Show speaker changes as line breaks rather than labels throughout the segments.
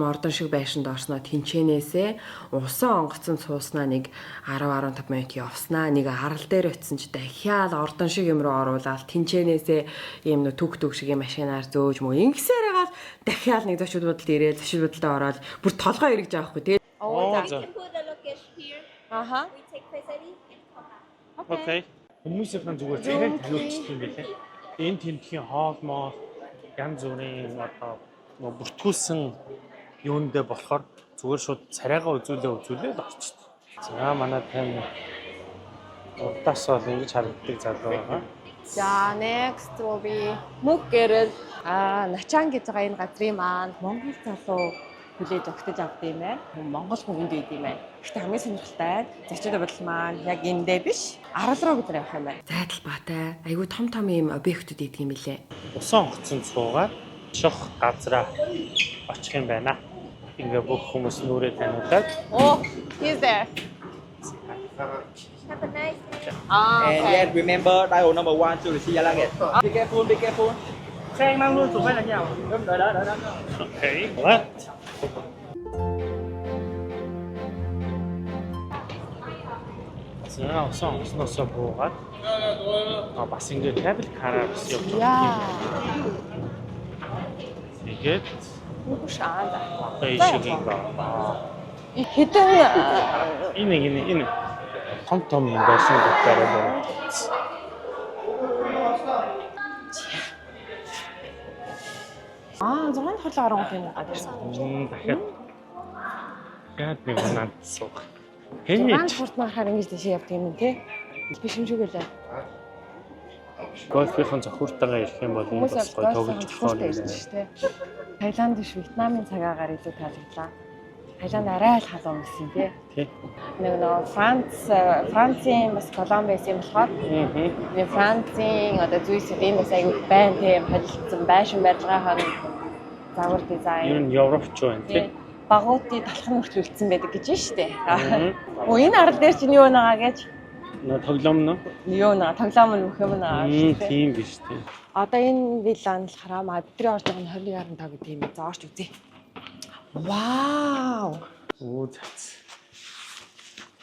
том ордон шиг байшинд орсноо тэнчэнээсээ усан онгоцон цууснаа нэг 10-15 минут явснаа нэг харал дээр очисон ч дахиад ордон шиг юм руу оруулаад тэнчэнээсээ ийм нэг түг шиг юм машинаар зөөж мөө ингэсээр хагаад дахиад нэг зочид бодолд ирээд зочид бодолдоо ороод бүр толгой эргэж байгаа хгүй тэгээ.
We can put the location here. We take facility and come back.
Окей. Хүмүүсийн зүгээр зэрэг таниулчихсан юм билээ. Энэ тентхийн хоол моо янз бүрийн одоо бүртгүүлсэн юундээ болохоор зүгээр шууд царайгаа үзүүлээд орчихсон. За манай тань урдаас бол ингэж харагддаг залуу байгаа.
За next will be Мукгэрэл Начан гэж байгаа энэ газрын маань Монгол залуу хүлээж өгтөж авд юм байна. Монгол хүнд үйд юм байна. Гэхдээ хамгийн сонирхолтой зочид бодол маань яг эндээ биш, арал руу бид нар явах юм байна.
Зайдал баатай. Айгу том ийм объектууд идэг юм билээ.
Усан онгоцон цуугаар шох газраа очих юм байна. Ингээ бүх хүмүүс нүрээ таниулаад.
Oh, he's there.
Have a nice day.
And yet remember dial number 1 to receive your luggage. Be careful, be careful.
Xe anh mang luôn tụi bay là nhau.
Đúng rồi đó.
Окей. What? За усан онгоцноосоо буугаад бас ингээ кабель караар бас явж байгаа. Тэгээд
Үгүй шаанда.
бэйшиг ингээ.
Хэдэн
Энэ том юм байсан гэдгээр байна.
зуны хорлоо оронгууд юм гадарсан.
Дахиад нэг над суух. Хэний
Франкфурт махаар ингэж дэшээ явдаг юм тий. Биш юм шиг үлээ.
гольфийн зохиуртайгаа ирэх юм бол энэ бас гоё тоглож болохоор юм байна.
Таиланд биш Вьетнамын цагаагаар илүү таалагдлаа. Таиланд арай л халуун гэсэн тий.
Тий.
Нэг Францын бас колон байсан юм болохоор нэг Францын одоо зүйсэд энэ бас аягүй байна тийм холилдсон байшин барилгаагаар загвар
Ер
дизайн.
нь Европч байна тий.
Багуудын талхан хүртэл байдаг гэж байна шүү дээ. Энэ арал дээр чинь юу нэгаа гэж
Тоглоом нь
юу нэгаа тоглоом нөх юм нэгаа.
тийм биш тий.
Одоо энэ вилланд болохоор бидний орж байгаа нь 21.5 гэдэг юм. За орч үзье. Вау!
Оо цац.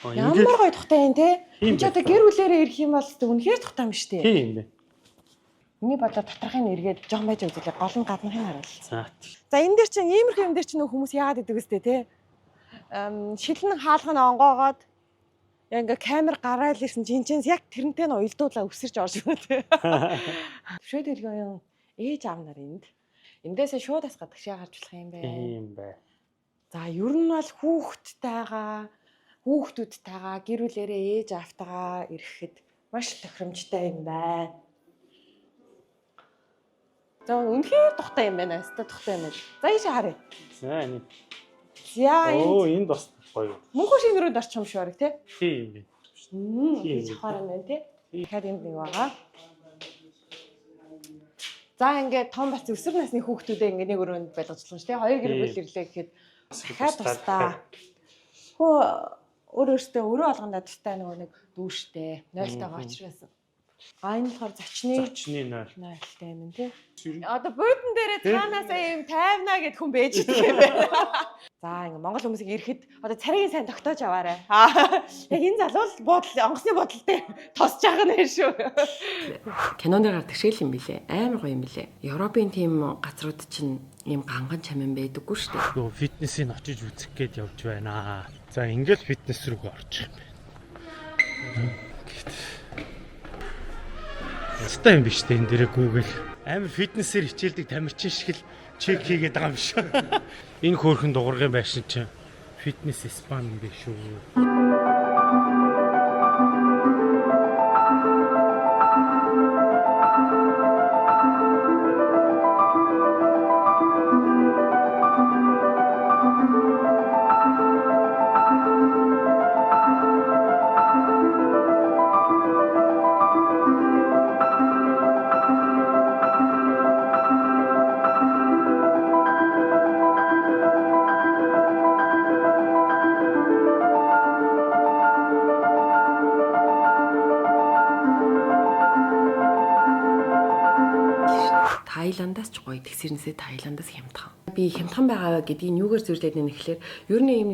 Ямар гоё тухтай юм те.
Тийм
Энд ч одоо гэр бүлээрээ ирэх юм бол үнэхээр тухтай юм шүү дээ.
Тийм юм бэ.
Миний бодлоо доторхын эргээд жоон байж үзлээ. Гол нь гаднахын харуул.
За.
За энэ дээр чинь иймэрхүү юм дээр чинь нөх хүмүүс яагаад идэг үстэй те. Шилэн хаалга нь онгоогоод яг ингээ камер гараал ирсэн жинчэнс яг тэрнтэй нь уйлдуулаа өсөрч орж байна те. Төвшөө дэлгөөний ээж аав нар энд. Эндээсээ шууд бас гадагшаа гарч болох юм бэ.
Тийм бай.
За ер нь бол хүүхдүүдтэйгаа гэр бүлэрээ ээж аавтайгаа ирэхэд маш тохиромжтой юм байна. За үнэхээр тухтай юм байна. Өстой тухтай юм байна. За ийшээ харъя.
За энэ.
За
Оо энд бас гоё.
мөнхөн шингэрүүд орчих юм шиг баг тий.
Тийм юм.
Тийм чахаар юм байна тий. Тэгэхээр энд нэг байгаа. За ингээд том бас өсвөр насны хүүхдүүдээ ингээд нэг өрөөнд байлгажлаа шүү тий. Хоёр гэр бүл ирлээ гэхэд дахиад тусдаа. Өөрөөсөө өрөө олгондоо тустай нэг дүүштэй 0-тойгоо очроос. Энэ болохоор зочны 0-тай юм тий. Одоо буудан дээрээ цаанаасаа юм тайвнаа гэд хүн бэж идэх юм байна. За ингээ монгол хүмүүсийг ирэхэд одоо царайгийн сайн тогтоож аваарай. Яг энэ залуу бодол онгоцны бодол дээр тосч байгаа нэ шүү.
Кинонд гардаг шиг юм билээ. Амар гоё юм билээ. Европын тийм газрууд чинь ийм ганган чамин байдаггүй шүү дээ.
Йоо фитнесийг очиж үзэх гээд явж байна. За ингээл фитнес рүү орчих юм байна. Ястай юм биш үү энэ дээрээ Google. Амар фитнесээр хичээлдэг тамирчин шиг л чек хийгээд байгаа юм шүү. Энэ хөөрхөн дуургын байшин чинь фитнес спа юм биш үү?
Таиландаас ч гоё тэгсэрнээсээ Таиландаас хямдхан. Би хямдхан байгаа гэдгийг юугаар зөвлөд нэ гэхээр ер нь юм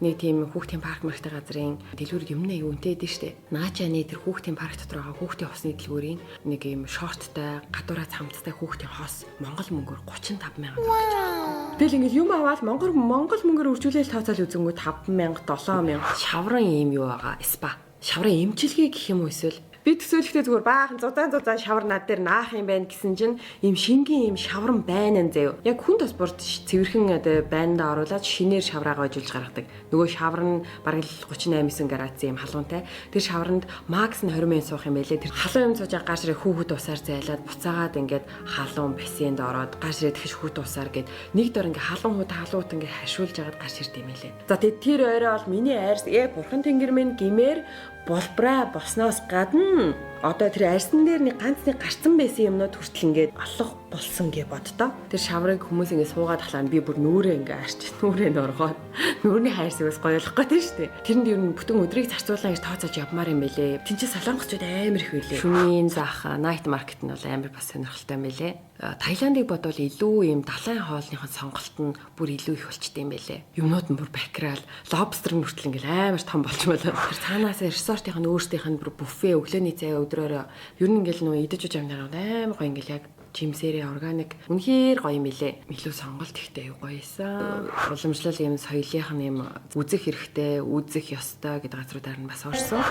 нэг тийм хүүхдийн парк мэрхтэй газрын дэлгүүрд юмнаа юу үнэтэй дээ штэ. Наачааны тэр хүүхдийн парк дотор байгаа хүүхдийн хосны дэлгүүрийн нэг юм шорттой, гадуураа цамцтай хүүхдийн хос Монгол мөнгөөр 35,000 төгрөг. Тэгэл ингээд юм аваад Монгол мөнгөөр үржүүлэл тооцоол үзэнгүү 5,000, 7,000 шаврын юм юу байгаа. Спа. Шаврын эмчилгээ гэх юм уу эсвэл би төсөөлөхдөө зүгээр баахан зузаан шавар над дээр наах юм байна гэсэн чинь ийм шингийн ийм шавран байна заяа. Яг хүн тос бүрд цэвэрхэн байндаа оруулаад шинээр шавраагаа ижүүлж гаргадаг. Нөгөө шавар нь бараг 38-9 градус ийм халуунтай. Тэр шавранд макс нь 20 минут суух юм байлээ. Тэр халуун юм сууж байгаа гар ширээ хүүхэд усаар зайлаад буцаагаад ингээд халуун бассейнд ороод гар ширээ тэгш хүүхэд усаар гээд нэг дор ингээд халуут ингээд хашуулж агаад гар ширт юм байлээ. За тэр орой бол миний айрс бурхан тэнгэр минь гимээр болбраа босноос гадна одоо тэр арьсан дээр нэг ганцны гарцсан байсан юмнууд хүртэл ингээд алах болсон гэж боддоо. Тэр шаврыг хүмүүс ингээд суугаад талаа би бүр нүрээ ингээд арч нүрээ нөргоод нүрний хайрсагаас гоёлох гэдэг шүү дээ. Тэрэнд ер нь бүтэн өдрийг зарцуулаа гэж тооцоож явмаар юм байлээ. Тинчээ солонгосчууд амар их байлээ. Шүмийн заах найт маркет нь бол амар бас сонирхолтой юм байлээ. Таиландыг бодвол илүү юм далайн хоолныхон сонголт нь бүр илүү их болчтой юм байлээ. Юмнууд нь бүр бакрал, лобстер мөртл ингээд амар том болчмол. Тэр цаанаас ресортынх нь өөрсдийнх нь бүр буфе өглөөний цай өдрөөрөө ер нь ингээд нөө идэж уж амнаар амар гоё ингээд яг жимсэрээ органик үнэхээр гоё юм билээ. Илүү сонголт ихтэй гоёсан. Уламжлал юм соёлынх нь юм үзэх хэрэгтэй, үзэх ёстой гэдэг газруудаар нь бас орсон.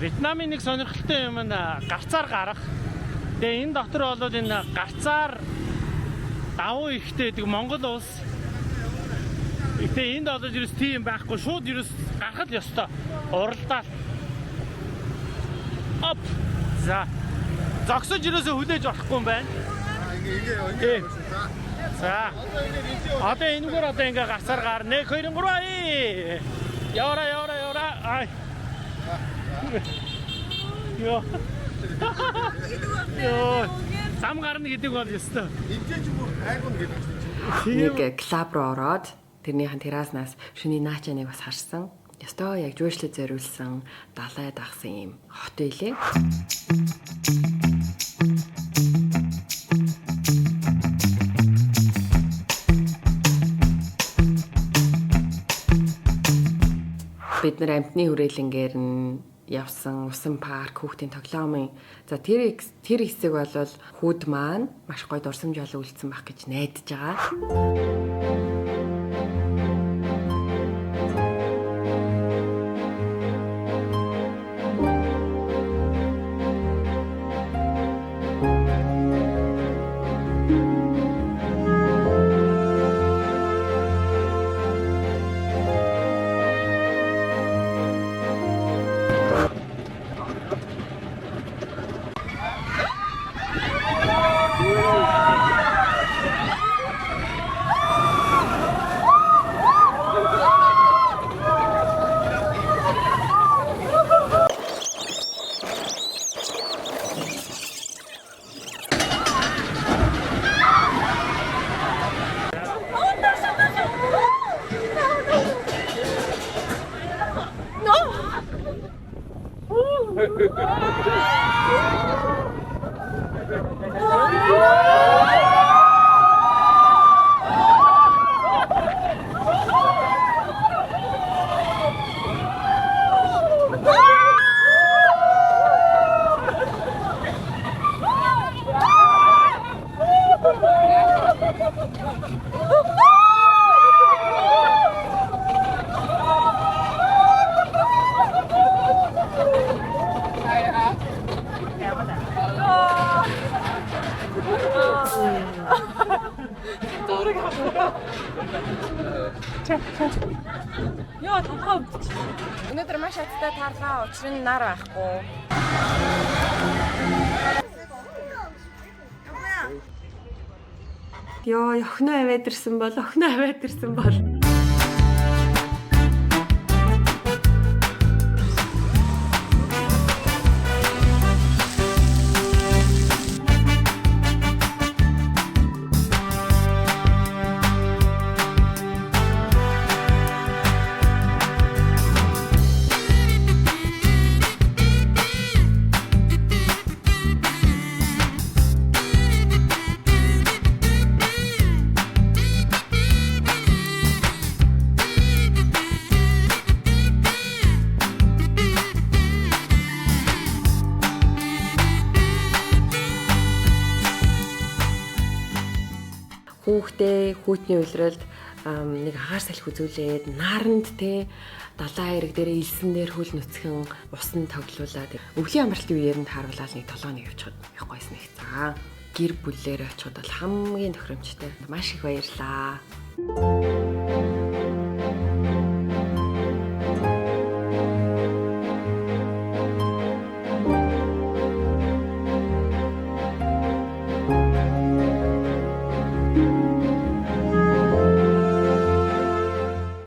Вьетнамын нэг сонирхолтой юм нь гарцаар гарах. Тэгээ энэ дотор бол энэ гарцаар давуу ихтэй гэдэг Монгол улс. Тэгээ энд бол ерөөс тийм байхгүй шууд ерөөс гарах л ёстой. Уралдаа. Оп. За. Зогсож ерөөсөө хүлээж болохгүй юм байна. Ингээ. За. Одоо энэгээр одоо ингээ гарцаар гарна. 1 2 3 Явра. Ай. Йоо. Зам гарна гэдэг бол ёстой. Эвжээч бүр айгуун гэдэг.
Нэг клуб руу ороод тэрнийхэн терраснаас шөнийн наачаныг бас харсан. Ёстой яг жуушлал зориулсан далай дагсан юм хот байлээ. Бид нар амтны хүрээлэнгээр нь явсан усан парк хүүхдийн тоглоомын за тэр хэсэг бол хүүд маань маш гоё дурсамж олон үлдсэн байх гэж найдаж байгаа.
зураг авах. Яа тохоо. Өнөөдөр маш хацтай тарлаа. Учир нь нар байхгүй.
Йоо, охиноо аваад ирсэн бол. Хүүтний улиралд нэг агаар салхи үзүүлээд наранд те далайн хэрэг дээр илсэн дээр хөл нүцгэн усан тоглуулаад өвлийн амралтын үеэр нь тааруулаад нэг 7 хоног явчихад явахгүйсэн их цаа. Гэр бүлээр очиход бол хамгийн тохиромжтой. Маш их баярлаа.